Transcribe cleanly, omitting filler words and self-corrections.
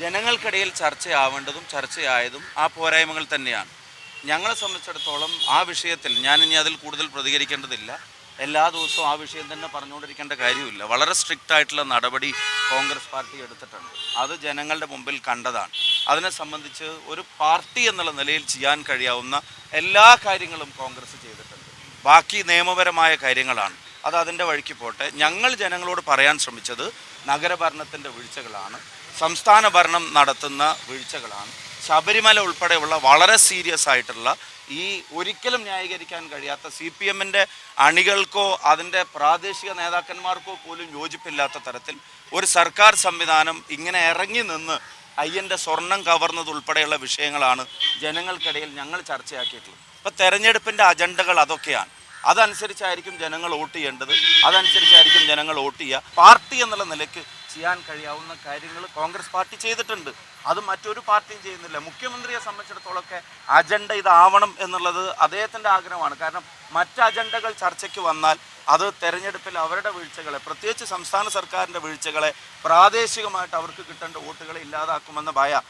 ജനങ്ങൾക്കിടയിൽ ചർച്ചയാവേണ്ടതും ചർച്ചയായതും ആ പോരായ്മകൾ തന്നെയാണ്. ഞങ്ങളെ സംബന്ധിച്ചിടത്തോളം ആ വിഷയത്തിൽ ഞാനിനി അതിൽ കൂടുതൽ പ്രതികരിക്കേണ്ടതില്ല. എല്ലാ ദിവസവും ആ വിഷയം തന്നെ പറഞ്ഞുകൊണ്ടിരിക്കേണ്ട കാര്യമില്ല. വളരെ സ്ട്രിക്റ്റ് ആയിട്ടുള്ള നടപടി കോൺഗ്രസ് പാർട്ടി എടുത്തിട്ടുണ്ട്. അത് ജനങ്ങളുടെ മുമ്പിൽ കണ്ടതാണ്. അതിനെ സംബന്ധിച്ച് ഒരു പാർട്ടി എന്നുള്ള നിലയിൽ ചെയ്യാൻ കഴിയാവുന്ന എല്ലാ കാര്യങ്ങളും കോൺഗ്രസ് ചെയ്തിട്ടുണ്ട്. ബാക്കി നിയമപരമായ കാര്യങ്ങളാണ്. അത് അതിൻ്റെ വഴിക്ക് പോട്ടെ. ഞങ്ങൾ ജനങ്ങളോട് പറയാൻ ശ്രമിച്ചത് നഗരഭരണത്തിൻ്റെ വീഴ്ചകളാണ്, സംസ്ഥാന ഭരണം നടത്തുന്ന വീഴ്ചകളാണ്, ശബരിമല ഉൾപ്പെടെയുള്ള വളരെ സീരിയസ് ആയിട്ടുള്ള ഈ ഒരിക്കലും ന്യായീകരിക്കാൻ കഴിയാത്ത CPM-ൻ്റെ അണികൾക്കോ അതിൻ്റെ പ്രാദേശിക നേതാക്കന്മാർക്കോ പോലും യോജിപ്പില്ലാത്ത തരത്തിൽ ഒരു സർക്കാർ സംവിധാനം ഇങ്ങനെ ഇറങ്ങി നിന്ന് അയ്യൻ്റെ സ്വർണം കവർന്നതുൾപ്പെടെയുള്ള വിഷയങ്ങളാണ് ജനങ്ങൾക്കിടയിൽ ഞങ്ങൾ ചർച്ചയാക്കിയിട്ടുള്ളത്. ഇപ്പോൾ തെരഞ്ഞെടുപ്പിൻ്റെ അജണ്ടകൾ അതൊക്കെയാണ്. അതനുസരിച്ചായിരിക്കും ജനങ്ങൾ വോട്ട് ചെയ്യേണ്ടത്, അതനുസരിച്ചായിരിക്കും ജനങ്ങൾ വോട്ട് ചെയ്യുക. പാർട്ടി എന്നുള്ള നിലയ്ക്ക് ചെയ്യാൻ കഴിയാവുന്ന കാര്യങ്ങൾ കോൺഗ്രസ് പാർട്ടി ചെയ്തിട്ടുണ്ട്. അത് മറ്റൊരു പാർട്ടിയും ചെയ്യുന്നില്ല. മുഖ്യമന്ത്രിയെ സംബന്ധിച്ചിടത്തോളമൊക്കെ അജണ്ട ഇതാവണം എന്നുള്ളത് അദ്ദേഹത്തിൻ്റെ ആഗ്രഹമാണ്. കാരണം മറ്റ് അജണ്ടകൾ ചർച്ചയ്ക്ക് വന്നാൽ അത് തെരഞ്ഞെടുപ്പിൽ അവരുടെ വീഴ്ചകളെ, പ്രത്യേകിച്ച് സംസ്ഥാന സർക്കാരിൻ്റെ വീഴ്ചകളെ, പ്രാദേശികമായിട്ട് അവർക്ക് കിട്ടേണ്ട വോട്ടുകളെ ഇല്ലാതാക്കുമെന്ന ഭയ